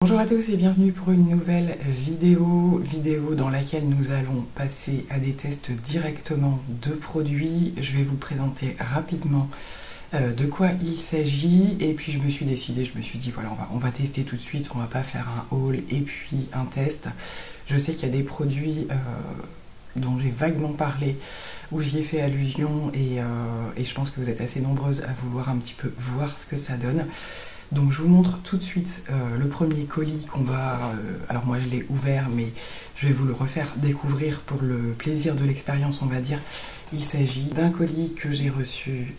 Bonjour à tous et bienvenue pour une nouvelle vidéo dans laquelle nous allons passer à des tests directement de produits. Je vais vous présenter rapidement de quoi il s'agit et puis je me suis dit voilà on va tester tout de suite, on va pas faire un haul et puis un test. Je sais qu'il y a des produits dont j'ai vaguement parlé, où j'y ai fait allusion et je pense que vous êtes assez nombreuses à vouloir un petit peu voir ce que ça donne. Donc je vous montre tout de suite le premier colis qu'on va... alors moi je l'ai ouvert mais je vais vous le refaire découvrir pour le plaisir de l'expérience on va dire. Il s'agit d'un colis que j'ai reçu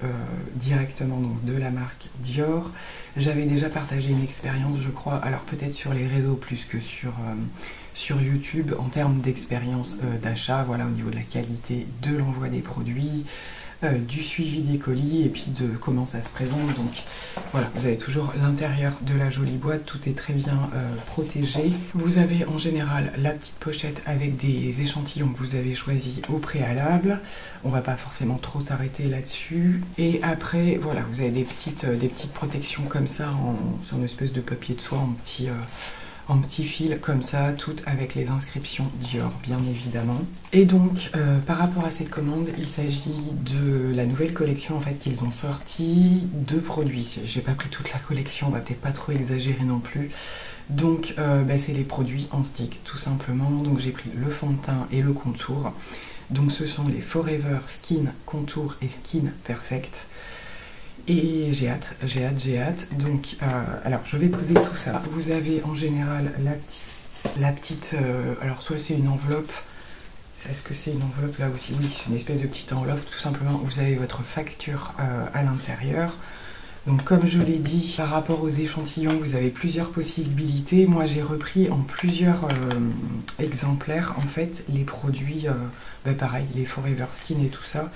directement donc, de la marque Dior. J'avais déjà partagé une expérience je crois, alors peut-être sur les réseaux plus que sur YouTube en termes d'expérience d'achat, voilà au niveau de la qualité de l'envoi des produits. Du suivi des colis et puis de comment ça se présente. Donc voilà, vous avez toujours l'intérieur de la jolie boîte, tout est très bien protégé. Vous avez en général la petite pochette avec des échantillons que vous avez choisis au préalable. On va pas forcément trop s'arrêter là-dessus. Et après, voilà, vous avez des petites protections comme ça, sur une espèce de papier de soie en petit fil comme ça, toutes avec les inscriptions Dior bien évidemment. Et donc par rapport à cette commande, il s'agit de la nouvelle collection en fait qu'ils ont sorti de produits. J'ai pas pris toute la collection, on va peut-être pas trop exagérer non plus. Donc c'est les produits en stick tout simplement. Donc j'ai pris le fond de teint et le contour. Donc ce sont les Forever Skin Contour et Skin Perfect. Et j'ai hâte. Donc, alors je vais poser tout ça. Vous avez en général la petite alors soit c'est une enveloppe. Est-ce que c'est une enveloppe là aussi? Oui, c'est une espèce de petite enveloppe. Tout simplement, vous avez votre facture à l'intérieur. Donc comme je l'ai dit, par rapport aux échantillons, vous avez plusieurs possibilités. Moi j'ai repris en plusieurs exemplaires en fait les produits, pareil, les Forever Skin et tout ça.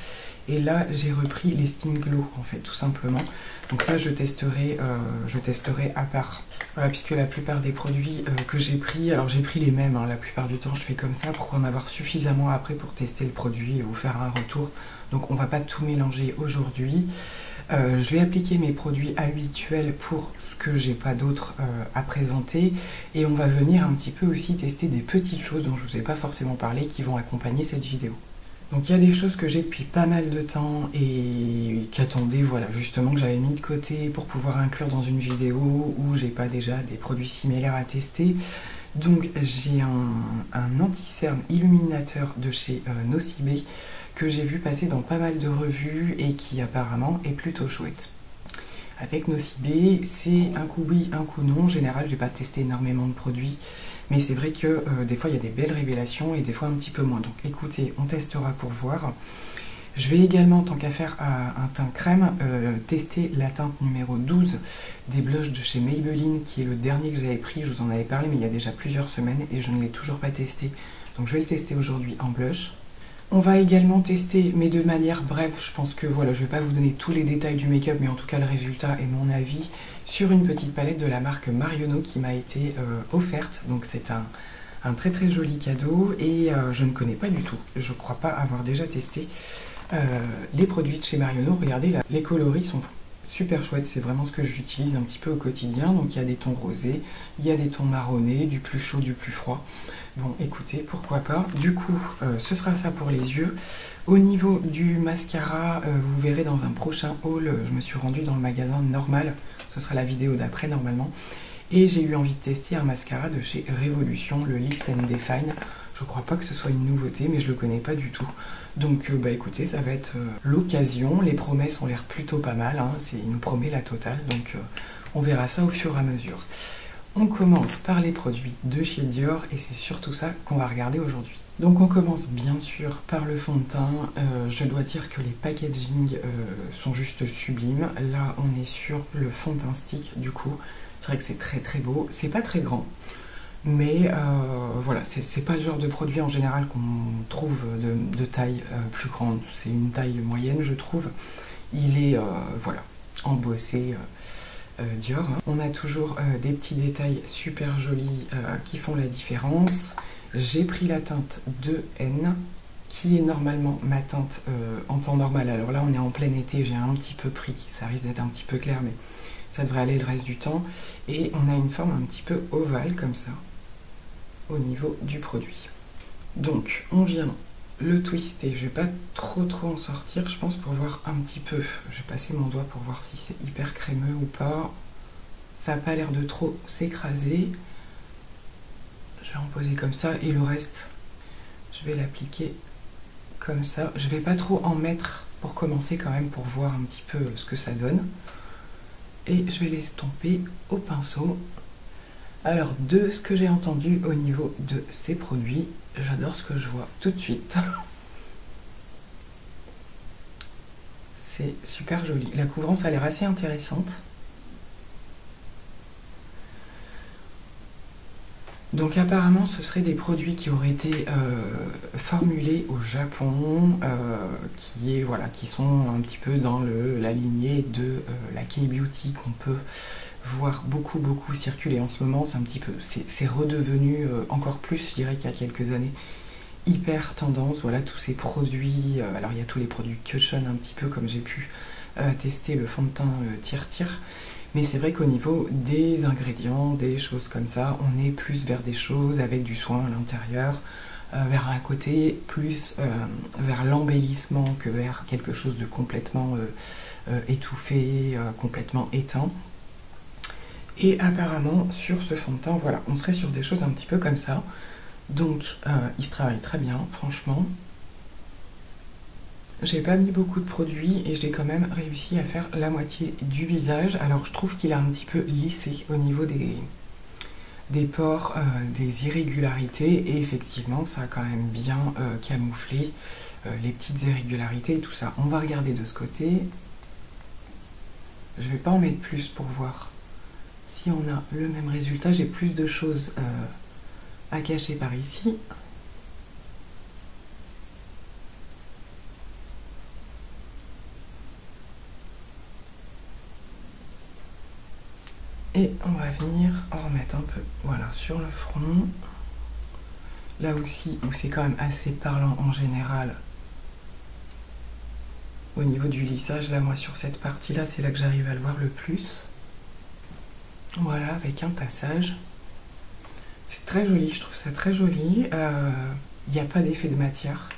Et là j'ai repris les Skin Glow en fait tout simplement. Donc ça je testerai à part. Voilà, puisque la plupart des produits que j'ai pris, alors j'ai pris les mêmes, hein, la plupart du temps je fais comme ça pour en avoir suffisamment après pour tester le produit et vous faire un retour. Donc on va pas tout mélanger aujourd'hui. Je vais appliquer mes produits habituels pour ce que j'ai pas d'autre à présenter et on va venir un petit peu aussi tester des petites choses dont je vous ai pas forcément parlé qui vont accompagner cette vidéo. Donc il y a des choses que j'ai depuis pas mal de temps et qui attendaient, voilà, justement que j'avais mis de côté pour pouvoir inclure dans une vidéo où j'ai pas déjà des produits similaires à tester. Donc j'ai un anti-cerne illuminateur de chez Nocibé que j'ai vu passer dans pas mal de revues et qui apparemment est plutôt chouette. Avec Nocibé, c'est un coup oui, un coup non. En général, je n'ai pas testé énormément de produits, mais c'est vrai que des fois il y a des belles révélations et des fois un petit peu moins. Donc écoutez, on testera pour voir. Je vais également, tant qu'à faire un teint crème, tester la teinte numéro 12 des blushs de chez Maybelline, qui est le dernier que j'avais pris. Je vous en avais parlé, mais il y a déjà plusieurs semaines et je ne l'ai toujours pas testé. Donc je vais le tester aujourd'hui en blush. On va également tester, mais de manière brève, je pense que voilà, je ne vais pas vous donner tous les détails du make-up, mais en tout cas le résultat et mon avis, sur une petite palette de la marque Marionneau qui m'a été offerte. Donc c'est un très très joli cadeau et je ne connais pas du tout, je ne crois pas avoir déjà testé les produits de chez Marionneau. Regardez là, les coloris sont super chouettes, c'est vraiment ce que j'utilise un petit peu au quotidien. Donc il y a des tons rosés, il y a des tons marronnés, du plus chaud, du plus froid. Bon écoutez, pourquoi pas. Du coup, ce sera ça pour les yeux. Au niveau du mascara, vous verrez dans un prochain haul, je me suis rendue dans le magasin Normal, ce sera la vidéo d'après normalement. Et j'ai eu envie de tester un mascara de chez Révolution, le Lift and Define. Je crois pas que ce soit une nouveauté, mais je le connais pas du tout. Donc écoutez, ça va être l'occasion. Les promesses ont l'air plutôt pas mal, hein. Il nous promet la totale, donc on verra ça au fur et à mesure. On commence par les produits de chez Dior et c'est surtout ça qu'on va regarder aujourd'hui. Donc on commence bien sûr par le fond de teint. Je dois dire que les packaging sont juste sublimes. Là on est sur le fond de teint stick du coup. C'est vrai que c'est très très beau. C'est pas très grand. Mais voilà, c'est pas le genre de produit en général qu'on trouve de taille plus grande. C'est une taille moyenne je trouve. Il est voilà, embossé Dior. Hein. On a toujours des petits détails super jolis qui font la différence. J'ai pris la teinte 2N qui est normalement ma teinte en temps normal. Alors là on est en plein été, j'ai un petit peu pris, ça risque d'être un petit peu clair mais ça devrait aller le reste du temps. Et on a une forme un petit peu ovale comme ça au niveau du produit. Donc on vient le twister, je vais pas trop en sortir je pense pour voir un petit peu. Je vais passer mon doigt pour voir si c'est hyper crémeux ou pas. Ça n'a pas l'air de trop s'écraser. Je vais en poser comme ça et le reste je vais l'appliquer comme ça. Je vais pas trop en mettre pour commencer quand même, pour voir un petit peu ce que ça donne. Et je vais l'estomper au pinceau. Alors, de ce que j'ai entendu au niveau de ces produits, j'adore ce que je vois tout de suite. C'est super joli. La couvrance a l'air assez intéressante. Donc apparemment ce seraient des produits qui auraient été formulés au Japon, qui sont un petit peu dans la lignée de la K-beauty qu'on peut voir beaucoup circuler en ce moment. C'est un petit peu, c'est redevenu encore plus, je dirais, qu'il y a quelques années, hyper tendance. Voilà, tous ces produits, alors il y a tous les produits cushion un petit peu, comme j'ai pu tester le fond de teint Tire. Mais c'est vrai qu'au niveau des ingrédients, des choses comme ça, on est plus vers des choses avec du soin à l'intérieur, vers un côté plus vers l'embellissement que vers quelque chose de complètement étouffé, complètement éteint. Et apparemment, sur ce fond de teint, voilà, on serait sur des choses un petit peu comme ça. Donc, il se travaille très bien, franchement. J'ai pas mis beaucoup de produits et j'ai quand même réussi à faire la moitié du visage. Alors je trouve qu'il a un petit peu lissé au niveau des pores, des irrégularités, et effectivement ça a quand même bien camouflé les petites irrégularités et tout ça. On va regarder de ce côté. Je vais pas en mettre plus pour voir si on a le même résultat. J'ai plus de choses à cacher par ici. Et on va venir en remettre un peu, voilà, sur le front. Là aussi, où c'est quand même assez parlant en général, au niveau du lissage, là, moi, sur cette partie-là, c'est là que j'arrive à le voir le plus. Voilà, avec un passage. C'est très joli, je trouve ça très joli. Il n'y a pas d'effet de matière.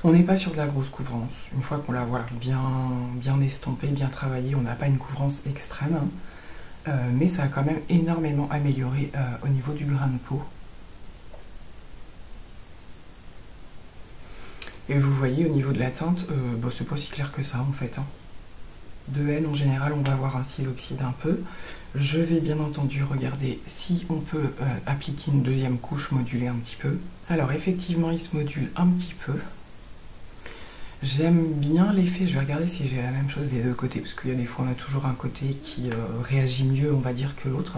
On n'est pas sur de la grosse couvrance. Une fois qu'on l'a, voilà, bien estompé, bien travaillé, on n'a pas une couvrance extrême, hein. Mais ça a quand même énormément amélioré au niveau du grain de peau. Et vous voyez au niveau de la teinte, bah, c'est pas si clair que ça en fait, hein. De N en général, on va voir ainsi l'oxyde un peu. Je vais bien entendu regarder si on peut appliquer une deuxième couche, moduler un petit peu. Alors effectivement, il se module un petit peu. J'aime bien l'effet, je vais regarder si j'ai la même chose des deux côtés, parce qu'il y a des fois on a toujours un côté qui réagit mieux, on va dire, que l'autre.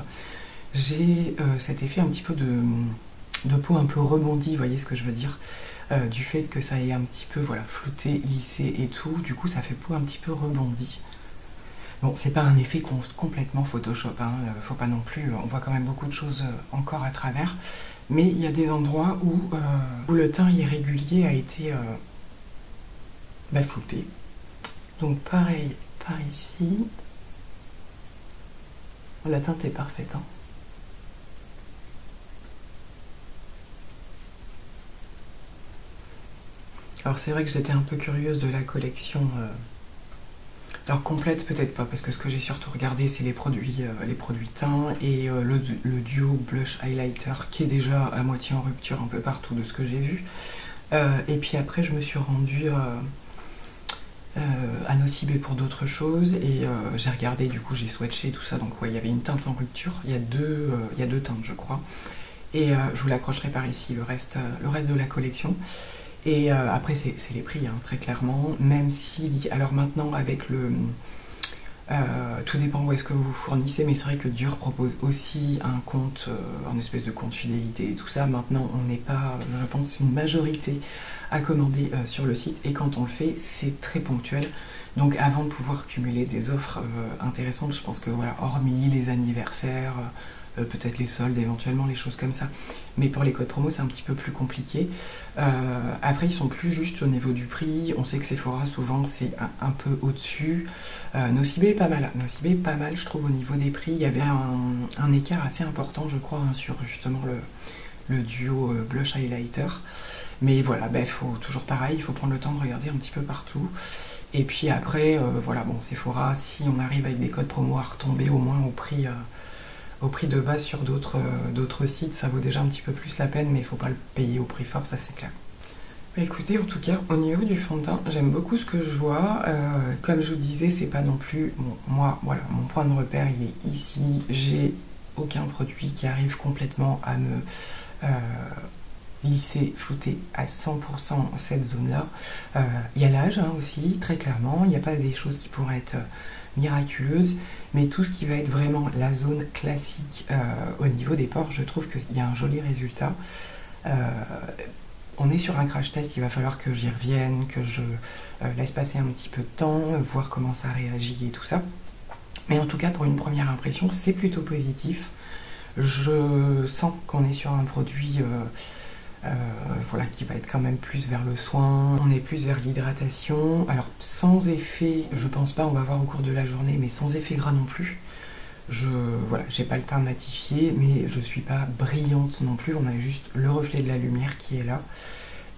J'ai cet effet un petit peu de peau un peu rebondie, vous voyez ce que je veux dire, du fait que ça ait un petit peu, voilà, flouté, lissé et tout, du coup ça fait peau un petit peu rebondie. Bon, c'est pas un effet complètement Photoshop, hein, faut pas non plus, on voit quand même beaucoup de choses encore à travers, mais il y a des endroits où le teint irrégulier a été flouté. Donc pareil par ici. La teinte est parfaite, hein. Alors c'est vrai que j'étais un peu curieuse de la collection. Alors complète peut-être pas, parce que ce que j'ai surtout regardé c'est les produits teints et le duo blush highlighter qui est déjà à moitié en rupture un peu partout de ce que j'ai vu. Et puis après je me suis rendue à Nocibé pour d'autres choses et j'ai regardé, du coup j'ai swatché tout ça, donc ouais, il y avait une teinte en rupture, il y a deux teintes je crois, et je vous l'accrocherai par ici le reste de la collection. Et après c'est les prix, hein, très clairement, même si, alors maintenant avec tout dépend où est-ce que vous vous fournissez, mais c'est vrai que Dior propose aussi un compte, un espèce de compte fidélité et tout ça. Maintenant on n'est pas, je pense, une majorité à commander sur le site, et quand on le fait c'est très ponctuel, donc avant de pouvoir cumuler des offres intéressantes, je pense que voilà, hormis les anniversaires, peut-être les soldes éventuellement, les choses comme ça. Mais pour les codes promo, c'est un petit peu plus compliqué. Après, ils sont plus justes au niveau du prix. On sait que Sephora, souvent, c'est un peu au-dessus. Nocibé est pas mal. Nocibé est pas mal, je trouve, au niveau des prix. Il y avait un écart assez important, je crois, hein, sur justement le duo blush highlighter. Mais voilà, il faut toujours pareil, il faut prendre le temps de regarder un petit peu partout. Et puis après, voilà, bon, Sephora, si on arrive avec des codes promo à retomber au moins au prix de base sur d'autres sites, ça vaut déjà un petit peu plus la peine, mais il ne faut pas le payer au prix fort, ça c'est clair. Écoutez, en tout cas, au niveau du fond de teint, j'aime beaucoup ce que je vois. Comme je vous disais, c'est pas non plus... Bon, moi, voilà, mon point de repère, il est ici. J'ai aucun produit qui arrive complètement à me lisser, flouter à 100% cette zone-là. Il y a l'âge hein, aussi, très clairement. Il n'y a pas des choses qui pourraient être miraculeuses, mais tout ce qui va être vraiment la zone classique au niveau des pores, je trouve qu'il y a un joli résultat. On est sur un crash test, il va falloir que j'y revienne, que je laisse passer un petit peu de temps, voir comment ça réagit et tout ça. Mais en tout cas, pour une première impression, c'est plutôt positif. Je sens qu'on est sur un produit voilà, qui va être quand même plus vers le soin, on est plus vers l'hydratation. Alors, sans effet, je pense pas, on va voir au cours de la journée, mais sans effet gras non plus. Voilà, j'ai pas le teint matifié, mais je suis pas brillante non plus, on a juste le reflet de la lumière qui est là.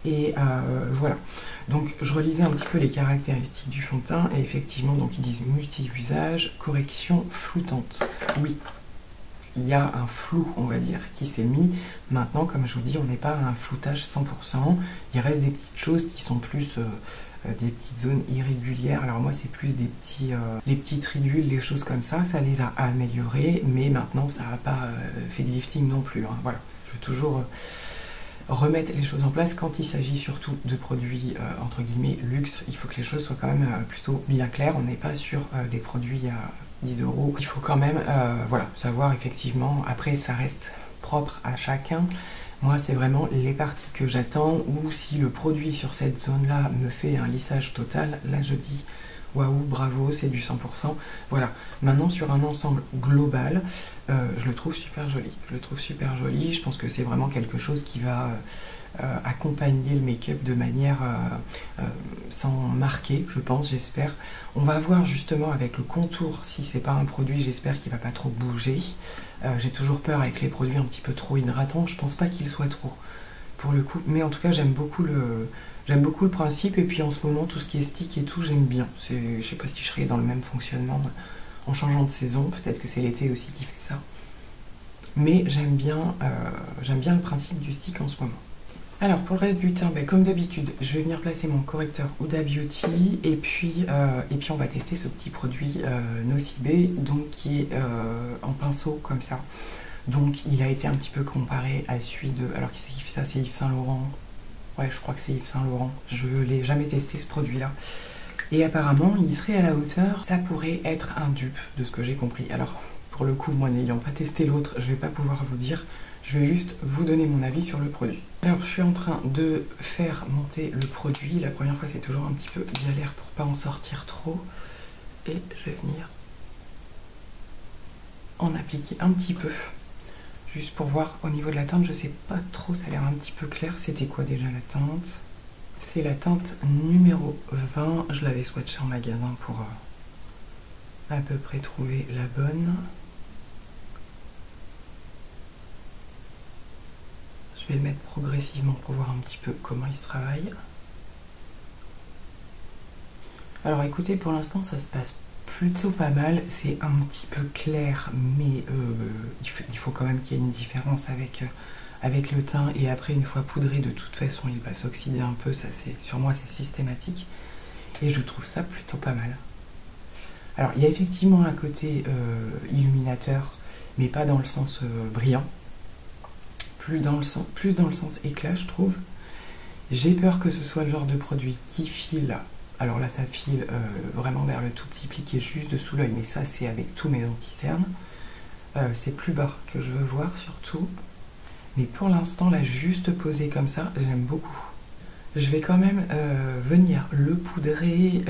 Et voilà, donc je relisais un petit peu les caractéristiques du fond de teint, et effectivement, donc ils disent multi-usage, correction floutante. Oui, il y a un flou, on va dire, qui s'est mis. Maintenant, comme je vous dis, on n'est pas à un floutage 100%, il reste des petites choses qui sont plus... des petites zones irrégulières. Alors moi c'est plus des les petites ridules, les choses comme ça les a améliorées, mais maintenant ça n'a pas fait de lifting non plus. Hein. Voilà, je veux toujours remettre les choses en place quand il s'agit surtout de produits entre guillemets luxe. Il faut que les choses soient quand même plutôt bien claires. On n'est pas sur des produits à 10 €. Il faut quand même voilà, savoir effectivement, après ça reste propre à chacun. Moi, c'est vraiment les parties que j'attends, ou si le produit sur cette zone-là me fait un lissage total, là je dis waouh, bravo, c'est du 100%. Voilà. Maintenant, sur un ensemble global, je le trouve super joli. Je le trouve super joli. Je pense que c'est vraiment quelque chose qui va accompagner le make-up de manière sans marquer, je pense, j'espère. On va voir justement avec le contour, si c'est pas un produit, j'espère qu'il va pas trop bouger. J'ai toujours peur avec les produits un petit peu trop hydratants, je pense pas qu'il soit trop, pour le coup. Mais en tout cas, j'aime beaucoup le principe, et puis en ce moment, tout ce qui est stick et tout, j'aime bien. Je sais pas si je serai dans le même fonctionnement en changeant de saison, peut-être que c'est l'été aussi qui fait ça. Mais j'aime bien le principe du stick en ce moment. Alors pour le reste du teint, comme d'habitude, je vais venir placer mon correcteur Huda Beauty, et puis on va tester ce petit produit Nocibé, donc qui est en pinceau comme ça. Donc il a été un petit peu comparé à celui de... Alors qui c'est qui fait ça? C'est Yves Saint Laurent. Ouais, je crois que c'est Yves Saint Laurent. Je l'ai jamais testé ce produit-là. Et apparemment, il serait à la hauteur. Ça pourrait être un dupe de ce que j'ai compris. Alors pour le coup, moi n'ayant pas testé l'autre, je vais pas pouvoir vous dire. Je vais juste vous donner mon avis sur le produit. Alors, je suis en train de faire monter le produit. La première fois, c'est toujours un petit peu galère pour pas en sortir trop. Et je vais venir en appliquer un petit peu. Juste pour voir au niveau de la teinte, je sais pas trop, ça a l'air un petit peu clair. C'était quoi déjà la teinte? C'est la teinte numéro 20. Je l'avais swatché en magasin pour à peu près trouver la bonne. Je vais le mettre progressivement pour voir un petit peu comment il se travaille. Alors écoutez, pour l'instant ça se passe plutôt pas mal. C'est un petit peu clair, mais il faut quand même qu'il y ait une différence avec le teint. Et après, une fois poudré, de toute façon il va s'oxyder un peu. Ça, sur moi c'est systématique. Et je trouve ça plutôt pas mal. Alors il y a effectivement un côté illuminateur, mais pas dans le sens brillant. Plus dans le sens éclat, je trouve. J'ai peur que ce soit le genre de produit qui file. Alors là, ça file vraiment vers le tout petit pli qui est juste dessous l'œil, mais ça, c'est avec tous mes anti-cernes. C'est plus bas que je veux voir, surtout. Mais pour l'instant, là, juste posé comme ça, j'aime beaucoup. Je vais quand même venir le poudrer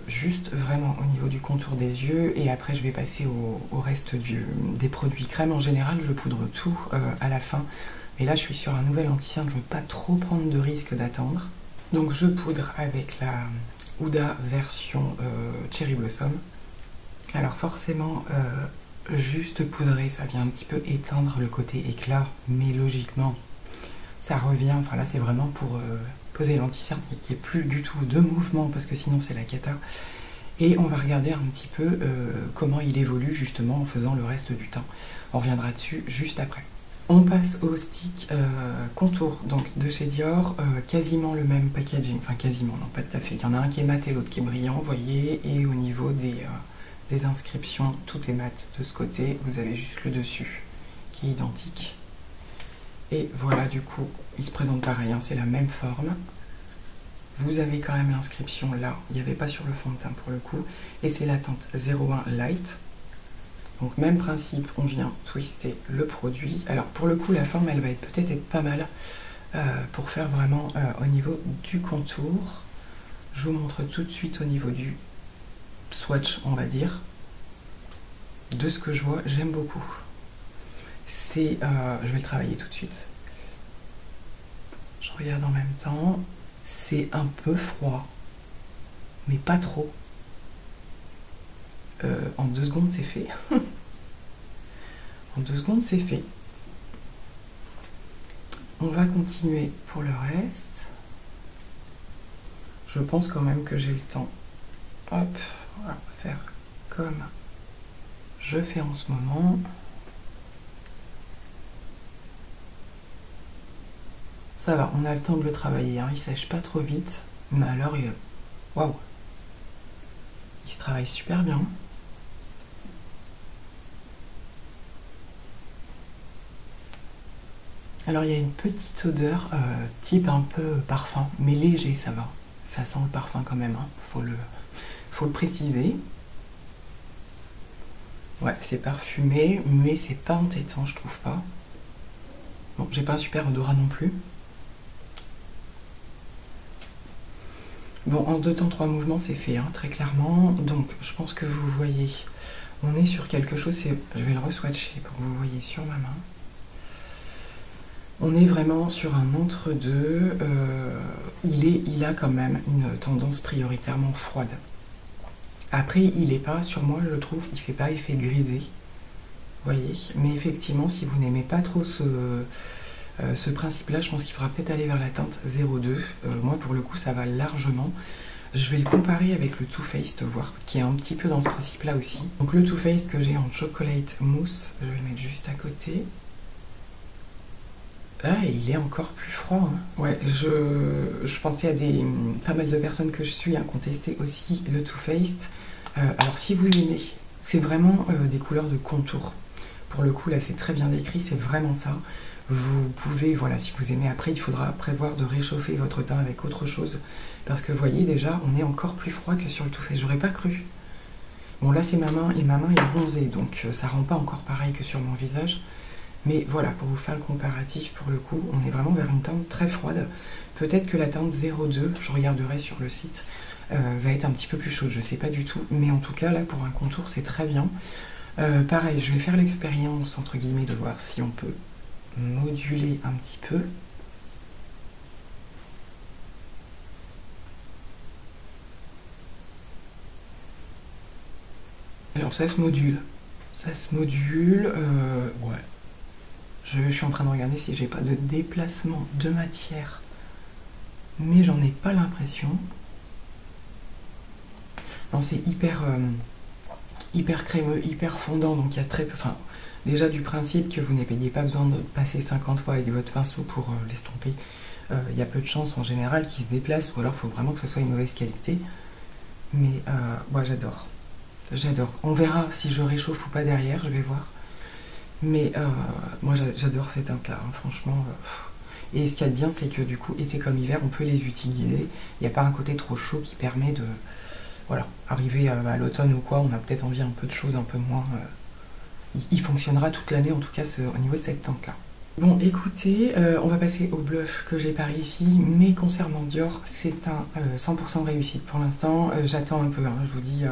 juste vraiment au niveau du contour des yeux et après je vais passer au reste des produits crème. En général, je poudre tout à la fin. Et là, je suis sur un nouvel anti-cerne, je ne veux pas trop prendre de risque d'attendre. Donc je poudre avec la Huda version Cherry Blossom. Alors forcément, juste poudrer, ça vient un petit peu éteindre le côté éclat, mais logiquement, ça revient. Enfin là, c'est vraiment pour poser l'anti-cerne qui n'y ait plus du tout de mouvement, parce que sinon c'est la cata. Et on va regarder un petit peu comment il évolue justement en faisant le reste du temps. On reviendra dessus juste après. On passe au stick contour donc de chez Dior, quasiment le même packaging, enfin quasiment, non pas tout à fait. Il y en a un qui est mat et l'autre qui est brillant, vous voyez, et au niveau des inscriptions, tout est mat de ce côté, vous avez juste le dessus qui est identique. Et voilà, du coup, il se présente pareil, hein, c'est la même forme. Vous avez quand même l'inscription là, il n'y avait pas sur le fond de teint pour le coup, et c'est la teinte 01 Light. Donc même principe, on vient twister le produit. Alors pour le coup, la forme, elle va peut-être être pas mal pour faire vraiment au niveau du contour. Je vous montre tout de suite au niveau du swatch, on va dire. De ce que je vois, j'aime beaucoup. Je vais le travailler tout de suite. Je regarde en même temps. C'est un peu froid, mais pas trop. En 2 secondes, c'est fait. En 2 secondes, c'est fait. On va continuer pour le reste. Je pense quand même que j'ai le temps. Hop, on va faire comme je fais en ce moment. Ça va, on a le temps de le travailler, hein. Il sèche pas trop vite, mais alors, waouh, il se travaille super bien. Alors il y a une petite odeur type un peu parfum, mais léger, ça va. Ça sent le parfum quand même, hein. Faut le préciser. Ouais, c'est parfumé, mais c'est pas entêtant, je trouve pas. Bon, j'ai pas un super odorat non plus. Bon, en 2 temps 3 mouvements, c'est fait, hein, très clairement. Donc, je pense que vous voyez, on est sur quelque chose, je vais le re-swatcher pour que vous voyez sur ma main. On est vraiment sur un entre-deux. Il a quand même une tendance prioritairement froide. Après, il est pas, sur moi, je le trouve, il fait pas effet grisé. Vous voyez. Mais effectivement, si vous n'aimez pas trop ce principe-là, je pense qu'il faudra peut-être aller vers la teinte 02. Moi, pour le coup, ça va largement. Je vais le comparer avec le Too Faced, voir, qui est un petit peu dans ce principe-là aussi. Donc le Too Faced que j'ai en chocolate mousse, je vais le mettre juste à côté. Ah, il est encore plus froid. Hein. Ouais, je pensais à pas mal de personnes que je suis à contester aussi le Too Faced. Alors si vous aimez, c'est vraiment des couleurs de contour. Pour le coup, là, c'est très bien décrit, c'est vraiment ça. Vous pouvez, voilà, si vous aimez, après, il faudra prévoir de réchauffer votre teint avec autre chose. Parce que, vous voyez, déjà, on est encore plus froid que sur le Too Faced. J'aurais pas cru. Bon, là, c'est ma main, et ma main est bronzée, donc ça rend pas encore pareil que sur mon visage. Mais voilà, pour vous faire le comparatif, pour le coup, on est vraiment vers une teinte très froide. Peut-être que la teinte 02, je regarderai sur le site, va être un petit peu plus chaude, je sais pas du tout. Mais en tout cas, là, pour un contour, c'est très bien. Pareil, je vais faire l'expérience, entre guillemets, de voir si on peut moduler un petit peu. Alors ça se module. Ça se module, ouais. Je suis en train de regarder si j'ai pas de déplacement de matière, mais j'en ai pas l'impression. Non, c'est hyper crémeux, hyper fondant, donc il y a très peu. Enfin, déjà du principe que vous n'ayez pas besoin de passer 50 fois avec votre pinceau pour l'estomper. Il y a peu de chances en général qu'il se déplace, ou alors il faut vraiment que ce soit une mauvaise qualité. Mais moi j'adore. J'adore. On verra si je réchauffe ou pas derrière, je vais voir. Mais moi j'adore ces teintes-là, hein, franchement. Et ce qu'il y a de bien, c'est que du coup, été comme hiver, on peut les utiliser. Il n'y a pas un côté trop chaud qui permet de... Voilà, arriver à l'automne ou quoi, on a peut-être envie un peu de choses un peu moins... Il fonctionnera toute l'année, en tout cas, au niveau de cette teinte-là. Bon, écoutez, on va passer au blush que j'ai par ici, mais concernant Dior, c'est un 100% réussite pour l'instant. J'attends un peu, hein, je vous dis,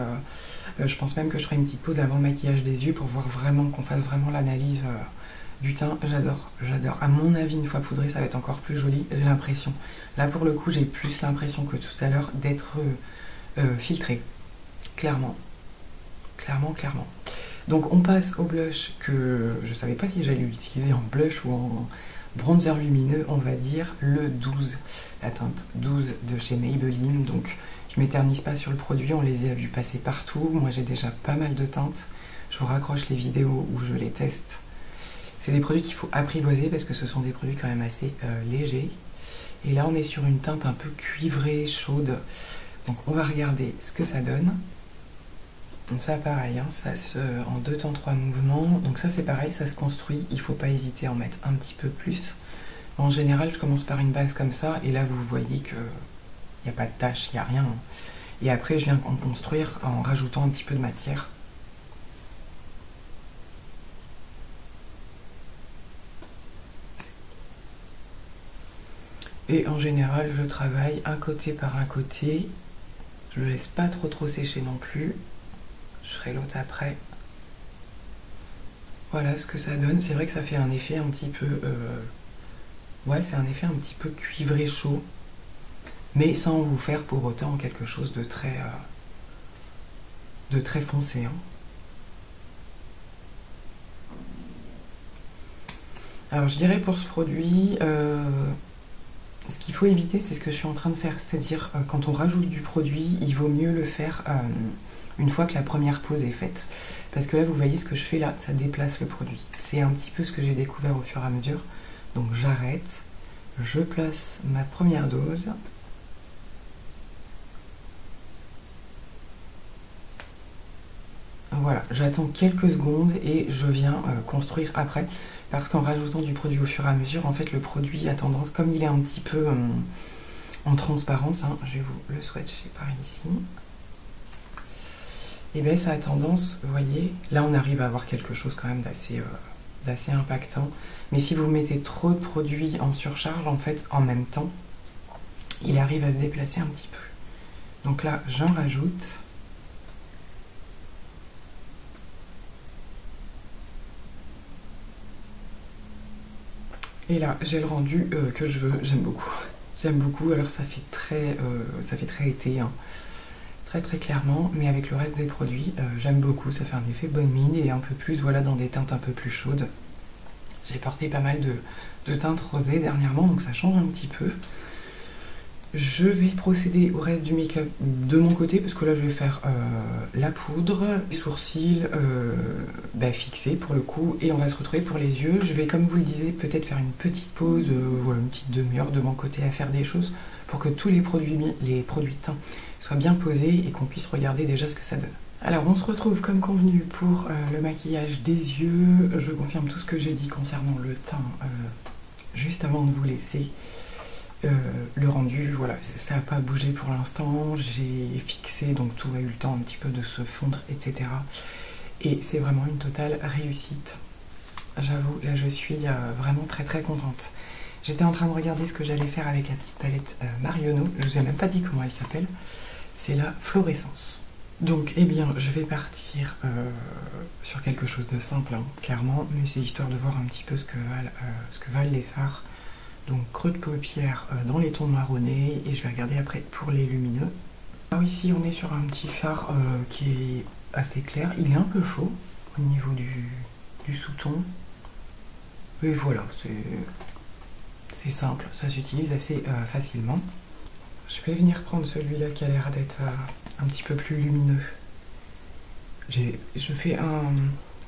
je pense même que je ferai une petite pause avant le maquillage des yeux pour voir vraiment, qu'on fasse vraiment l'analyse du teint. J'adore, j'adore. À mon avis, une fois poudré, ça va être encore plus joli, j'ai l'impression. Là, pour le coup, j'ai plus l'impression que tout à l'heure d'être filtré, clairement. Clairement. Donc on passe au blush que je savais pas si j'allais l'utiliser en blush ou en bronzer lumineux, on va dire le 12, la teinte 12 de chez Maybelline. Donc je m'éternise pas sur le produit, on les a vus passer partout, moi j'ai déjà pas mal de teintes, je vous raccroche les vidéos où je les teste. C'est des produits qu'il faut apprivoiser parce que ce sont des produits quand même assez légers. Et là on est sur une teinte un peu cuivrée, chaude, donc on va regarder ce que ça donne. Donc ça pareil, hein, ça se en 2 temps 3 mouvements, donc ça c'est pareil, ça se construit, il faut pas hésiter à en mettre un petit peu plus. En général je commence par une base comme ça, et là vous voyez que il n'y a pas de tache, il n'y a rien. Et après je viens en construire en rajoutant un petit peu de matière. Et en général je travaille un côté par un côté, je le laisse pas trop sécher non plus. Je ferai l'autre après. Voilà ce que ça donne. C'est vrai que ça fait un effet un petit peu... ouais, c'est un effet un petit peu cuivré chaud. Mais sans vous faire pour autant quelque chose de très foncé. Hein. Alors je dirais pour ce produit, ce qu'il faut éviter, c'est ce que je suis en train de faire. C'est-à-dire, quand on rajoute du produit, il vaut mieux le faire... une fois que la première pause est faite. Parce que là, vous voyez ce que je fais là, ça déplace le produit. C'est un petit peu ce que j'ai découvert au fur et à mesure. Donc j'arrête, je place ma première dose. Voilà, j'attends quelques secondes et je viens construire après. Parce qu'en rajoutant du produit au fur et à mesure, en fait, le produit a tendance, comme il est un petit peu en transparence, hein, je vais vous le swatcher par ici. Et bien ça a tendance, vous voyez, là on arrive à avoir quelque chose quand même d'assez impactant. Mais si vous mettez trop de produits en surcharge, en fait, en même temps, il arrive à se déplacer un petit peu. Donc là, j'en rajoute. Et là, j'ai le rendu que je veux, j'aime beaucoup. J'aime beaucoup, alors ça fait très été, hein. Très clairement, mais avec le reste des produits, j'aime beaucoup, ça fait un effet bonne mine et un peu plus, voilà, dans des teintes un peu plus chaudes. J'ai porté pas mal de teintes rosées dernièrement, donc ça change un petit peu. Je vais procéder au reste du make-up de mon côté, parce que là je vais faire la poudre, les sourcils fixés pour le coup, et on va se retrouver pour les yeux. Je vais, comme vous le disiez, peut-être faire une petite pause, voilà, une petite demi-heure de mon côté à faire des choses, pour que tous les produits teints soient bien posés et qu'on puisse regarder déjà ce que ça donne. Alors on se retrouve comme convenu pour le maquillage des yeux. Je confirme tout ce que j'ai dit concernant le teint juste avant de vous laisser. Le rendu, voilà, ça n'a pas bougé pour l'instant, j'ai fixé, donc tout a eu le temps un petit peu de se fondre, etc. Et c'est vraiment une totale réussite. J'avoue, là je suis vraiment très contente. J'étais en train de regarder ce que j'allais faire avec la petite palette Marionneau, je vous ai même pas dit comment elle s'appelle, c'est la Fluorescence. Donc, eh bien, je vais partir sur quelque chose de simple, hein, clairement, mais c'est histoire de voir un petit peu ce que valent les fards. Donc creux de paupières dans les tons marronnés, et je vais regarder après pour les lumineux. Alors ici on est sur un petit fard qui est assez clair, il est un peu chaud au niveau du sous-ton. Et voilà, c'est simple, ça s'utilise assez facilement. Je vais venir prendre celui-là qui a l'air d'être un petit peu plus lumineux. Je fais un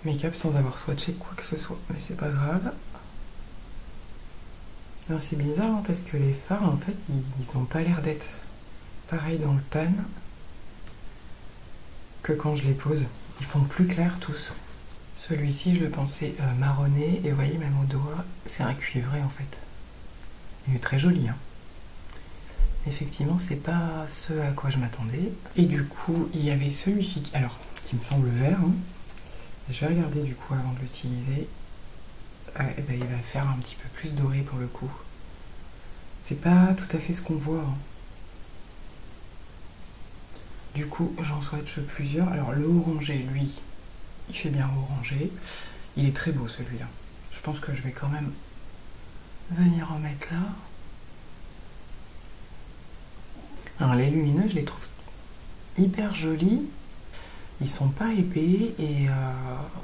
make-up sans avoir swatché quoi que ce soit, mais c'est pas grave. C'est bizarre hein, parce que les fards en fait ils n'ont pas l'air d'être pareil dans le pan que quand je les pose. Ils font plus clair tous. Celui-ci je le pensais marronné et vous voyez même au doigt c'est un cuivré en fait. Il est très joli hein. Effectivement c'est pas ce à quoi je m'attendais. Et du coup il y avait celui-ci qui me semble vert. Hein. Je vais regarder du coup avant de l'utiliser. et ben, il va faire un petit peu plus doré pour le coup. C'est pas tout à fait ce qu'on voit, hein. Du coup, j'en swatch plusieurs. Alors le orangé, lui, il fait bien orangé. Il est très beau celui-là. Je pense que je vais quand même venir en mettre là. Alors les lumineux, je les trouve hyper jolis. Ils sont pas épais et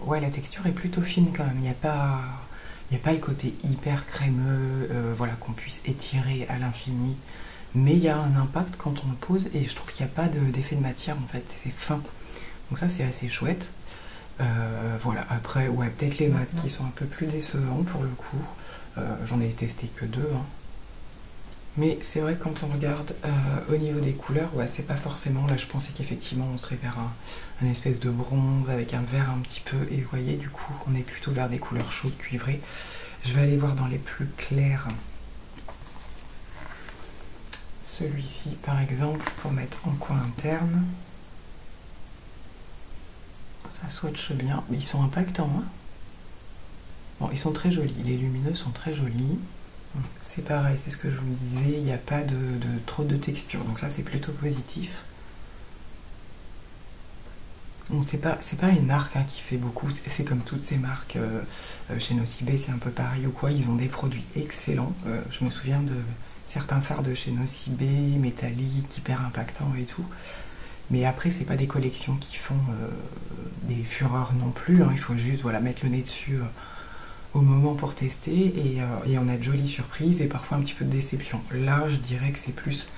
ouais, la texture est plutôt fine quand même. Il n'y a pas le côté hyper crémeux, voilà, qu'on puisse étirer à l'infini. Mais il y a un impact quand on le pose et je trouve qu'il n'y a pas d'effet de matière en fait. C'est fin. Donc ça c'est assez chouette. Voilà, après, ouais, peut-être les mats qui sont un peu plus décevants pour le coup. J'en ai testé que 2, hein. Mais c'est vrai que quand on regarde au niveau des couleurs, ouais, c'est pas forcément. Là, je pensais qu'effectivement, on serait vers un espèce de bronze avec un vert un petit peu. Et vous voyez, du coup, on est plutôt vers des couleurs chaudes, cuivrées. Je vais aller voir dans les plus clairs. Celui-ci, par exemple, pour mettre en coin interne. Ça swatche bien, mais ils sont impactants, hein. Bon, ils sont très jolis. Les lumineux sont très jolis. C'est pareil, c'est ce que je vous disais, il n'y a pas trop de texture, donc ça c'est plutôt positif. Bon, c'est pas une marque, hein, qui fait beaucoup, c'est comme toutes ces marques, chez Nocibé c'est un peu pareil ou quoi, ils ont des produits excellents. Je me souviens de certains fards de chez Nocibé, métalliques, hyper impactants et tout. Mais après, c'est pas des collections qui font des fureurs non plus, hein. Il faut juste, voilà, mettre le nez dessus au moment pour tester et on a de jolies surprises et parfois un petit peu de déception. Là, je dirais que c'est plus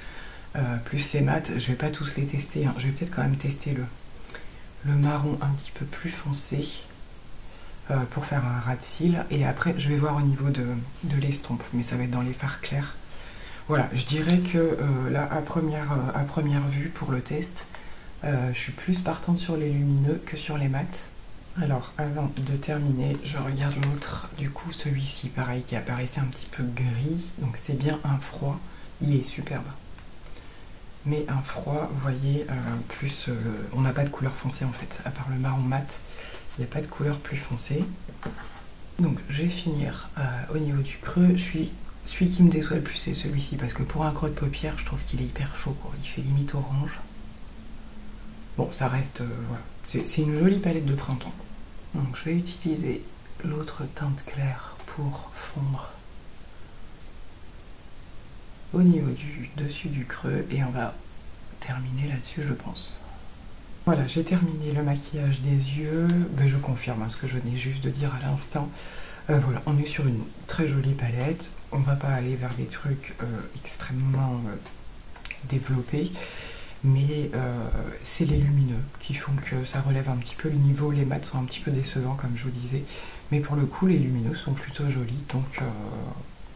les mats. Je vais pas tous les tester, hein. Je vais peut-être quand même tester le marron un petit peu plus foncé pour faire un ras de cils. Et après, je vais voir au niveau de l'estompe, mais ça va être dans les fards clairs. Voilà, je dirais que là, à première vue pour le test, je suis plus partante sur les lumineux que sur les mats. Alors, avant de terminer, je regarde l'autre, du coup celui-ci, pareil, qui apparaissait un petit peu gris, donc c'est bien un froid, il est superbe. Mais un froid, vous voyez, plus, on n'a pas de couleur foncée en fait, à part le marron mat, il n'y a pas de couleur plus foncée. Donc je vais finir au niveau du creux, celui qui me déçoit le plus c'est celui-ci, parce que pour un creux de paupière, je trouve qu'il est hyper chaud, quoi. Il fait limite orange. Bon, ça reste, voilà, c'est une jolie palette de printemps. Donc je vais utiliser l'autre teinte claire pour fondre au niveau du dessus du creux et on va terminer là-dessus, je pense. Voilà, j'ai terminé le maquillage des yeux. Ben, je confirme, hein, ce que je venais juste de dire à l'instant. Voilà, on est sur une très jolie palette. On va pas aller vers des trucs extrêmement développés. Mais c'est les lumineux qui font que ça relève un petit peu le niveau. Les mats sont un petit peu décevants comme je vous disais, mais pour le coup les lumineux sont plutôt jolis,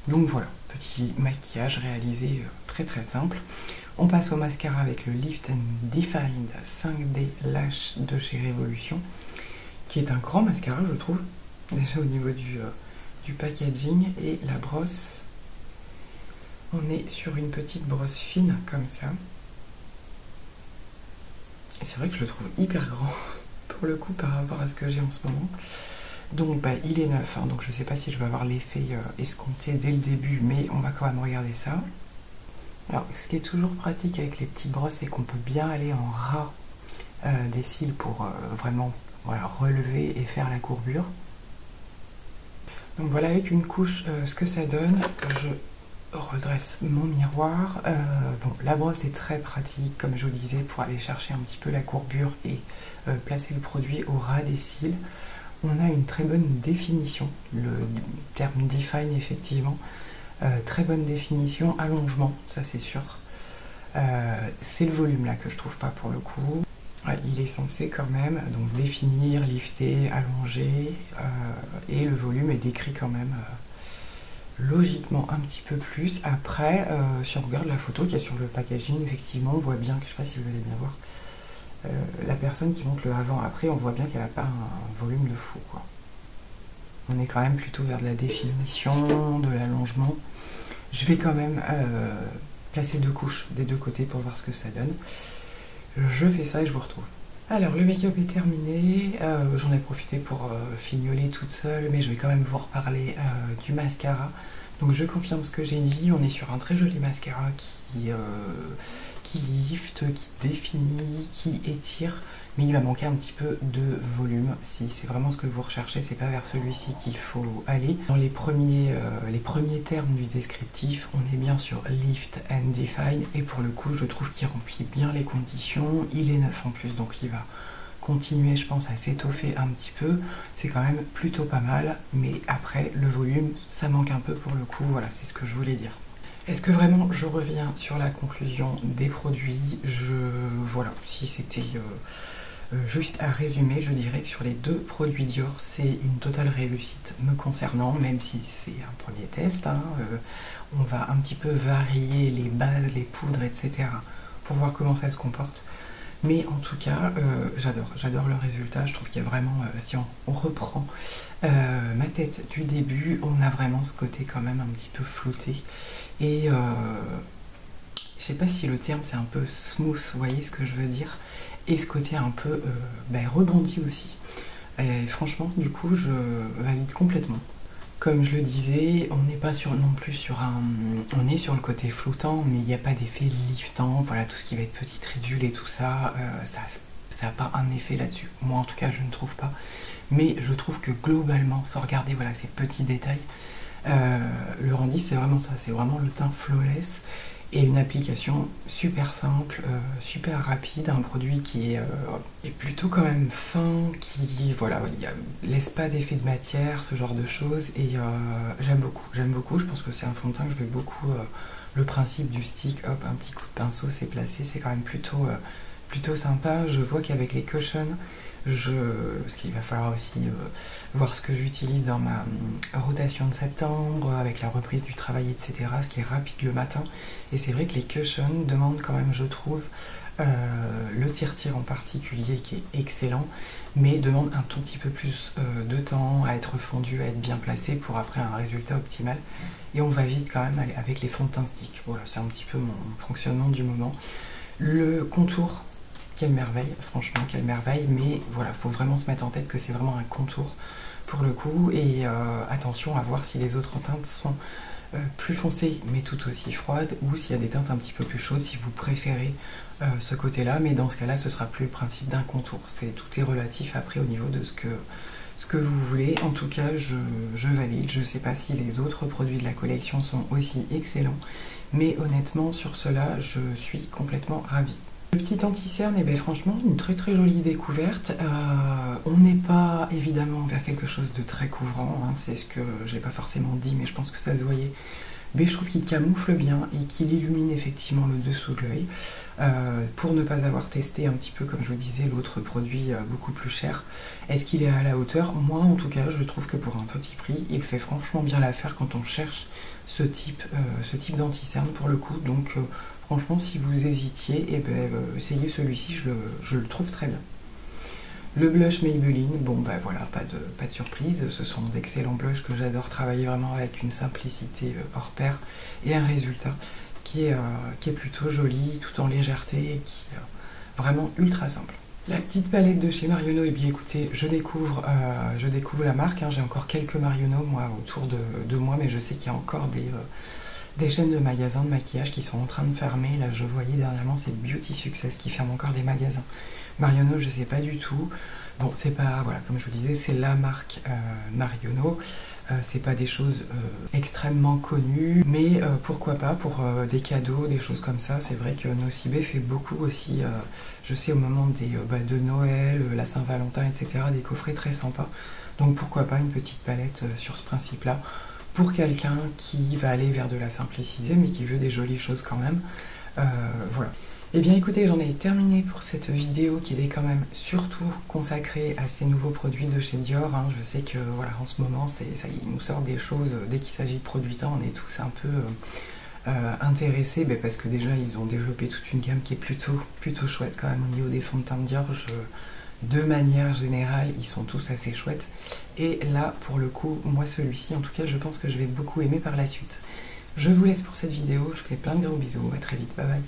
donc voilà, petit maquillage réalisé très très simple. On passe au mascara avec le Lift and Define 5D Lash de chez Révolution, qui est un grand mascara je trouve, déjà au niveau du packaging. Et la brosse, on est sur une petite brosse fine comme ça. C'est vrai que je le trouve hyper grand pour le coup par rapport à ce que j'ai en ce moment. Donc bah, il est neuf, hein, donc je sais pas si je vais avoir l'effet escompté dès le début, mais on va quand même regarder ça. Alors ce qui est toujours pratique avec les petites brosses, c'est qu'on peut bien aller en ras des cils pour vraiment, voilà, relever et faire la courbure. Donc voilà, avec une couche, ce que ça donne. Je redresse mon miroir. Bon, la brosse est très pratique, comme je vous disais, pour aller chercher un petit peu la courbure et placer le produit au ras des cils. On a une très bonne définition, le terme define effectivement, très bonne définition, allongement, ça c'est sûr. C'est le volume là que je trouve pas pour le coup. Ouais, il est censé quand même donc définir, lifter, allonger, et le volume est décrit quand même logiquement un petit peu plus. Après, si on regarde la photo qu'il y a sur le packaging, effectivement, on voit bien, que je sais pas si vous allez bien voir, la personne qui montre le avant-après, on voit bien qu'elle n'a pas un volume de fou, quoi. On est quand même plutôt vers de la définition, de l'allongement. Je vais quand même placer 2 couches des 2 côtés pour voir ce que ça donne. Je fais ça et je vous retrouve. Alors le make-up est terminé, j'en ai profité pour fignoler toute seule, mais je vais quand même vous reparler du mascara. Donc je confirme ce que j'ai dit, on est sur un très joli mascara qui lift, qui définit, qui étire, mais il va manquer un petit peu de volume. Si c'est vraiment ce que vous recherchez, c'est pas vers celui-ci qu'il faut aller. Dans les premiers termes du descriptif, on est bien sur Lift and Define, et pour le coup, je trouve qu'il remplit bien les conditions. Il est neuf en plus, donc il va continuer, je pense, à s'étoffer un petit peu. C'est quand même plutôt pas mal, mais après, le volume, ça manque un peu pour le coup. Voilà, c'est ce que je voulais dire. Est-ce que vraiment je reviens sur la conclusion des produits? Voilà, si c'était juste à résumer, je dirais que sur les deux produits Dior, c'est une totale réussite me concernant, même si c'est un premier test. On va un petit peu varier les bases, les poudres, etc. pour voir comment ça se comporte. Mais en tout cas, j'adore le résultat. Je trouve qu'il y a vraiment, si on reprend ma tête du début, on a vraiment ce côté quand même un petit peu flouté. Et je sais pas si le terme c'est un peu smooth, vous voyez ce que je veux dire. Et ce côté un peu rebondi aussi. Et franchement, du coup, je valide complètement. Comme je le disais, on n'est pas non plus sur un... On est sur le côté floutant, mais il n'y a pas d'effet liftant. Voilà, tout ce qui va être petite ridule et tout ça, ça n'a pas un effet là-dessus. Moi, en tout cas, je ne trouve pas. Mais je trouve que globalement, sans regarder voilà, ces petits détails, le rendu, c'est vraiment ça. C'est vraiment le teint flawless. Et une application super simple, super rapide, un produit qui est plutôt quand même fin, qui voilà, laisse pas d'effet de matière, ce genre de choses, et j'aime beaucoup, je pense que c'est un fond de teint que je vais beaucoup, le principe du stick, hop, un petit coup de pinceau, c'est placé, c'est quand même plutôt sympa. Je vois qu'avec les cushions, parce qu'il va falloir aussi voir ce que j'utilise dans ma rotation de septembre, avec la reprise du travail, etc., ce qui est rapide le matin. Et c'est vrai que les cushions demandent quand même, je trouve, le tire-tire en particulier, qui est excellent, mais demande un tout petit peu plus de temps à être fondu, à être bien placé pour après un résultat optimal. Et on va vite quand même aller avec les fonds de teint stick. Voilà, c'est un petit peu mon fonctionnement du moment. Le contour, quelle merveille, franchement, quelle merveille, mais voilà, faut vraiment se mettre en tête que c'est vraiment un contour pour le coup, et attention à voir si les autres teintes sont plus foncées mais tout aussi froides, ou s'il y a des teintes un petit peu plus chaudes, si vous préférez ce côté-là, mais dans ce cas-là, ce sera plus le principe d'un contour. Tout est relatif après au niveau de ce que vous voulez. En tout cas, je valide. Je sais pas si les autres produits de la collection sont aussi excellents, mais honnêtement, sur cela, je suis complètement ravie. Le petit anti-cerne, eh bien, franchement, une très jolie découverte. On n'est pas évidemment vers quelque chose de très couvrant, hein, c'est ce que j'ai pas forcément dit, mais je pense que ça se voyait. Mais je trouve qu'il camoufle bien et qu'il illumine effectivement le dessous de l'œil. Pour ne pas avoir testé un petit peu, comme je vous disais, l'autre produit beaucoup plus cher, est-ce qu'il est à la hauteur? Moi, en tout cas, je trouve que pour un petit prix, il fait franchement bien l'affaire quand on cherche ce type d'anti-cerne pour le coup. Donc, franchement, si vous hésitiez, eh ben, essayez celui-ci, je le trouve très bien. Le blush Maybelline, bon bah voilà, pas de surprise, ce sont d'excellents blushs que j'adore travailler vraiment avec une simplicité hors pair et un résultat qui est plutôt joli, tout en légèreté et qui est vraiment ultra simple. La petite palette de chez Marionneau, eh bien écoutez, je découvre la marque, hein, j'ai encore quelques Marionneau moi autour de moi, mais je sais qu'il y a encore des chaînes de magasins de maquillage qui sont en train de fermer. Là, je voyais dernièrement, c'est Beauty Success qui ferme encore des magasins. Marionneau, je sais pas du tout. Bon, c'est pas, voilà, comme je vous disais, c'est la marque Marionneau. C'est pas des choses extrêmement connues, mais pourquoi pas pour des cadeaux, des choses comme ça. C'est vrai que Nocibé fait beaucoup aussi, je sais, au moment de Noël, la Saint-Valentin, etc., des coffrets très sympas. Donc pourquoi pas une petite palette sur ce principe-là, pour quelqu'un qui va aller vers de la simplicité, mais qui veut des jolies choses quand même. Voilà. Et bien écoutez, j'en ai terminé pour cette vidéo qui est quand même surtout consacrée à ces nouveaux produits de chez Dior. Hein. Je sais que voilà, en ce moment, ça, ils nous sortent des choses, dès qu'il s'agit de produits teint, on est tous un peu intéressés, parce que déjà ils ont développé toute une gamme qui est plutôt chouette quand même au niveau des fonds de teint de Dior. De manière générale, ils sont tous assez chouettes. Et là, pour le coup, moi celui-ci, en tout cas, je pense que je vais beaucoup aimer par la suite. Je vous laisse pour cette vidéo, je vous fais plein de gros bisous, à très vite, bye bye.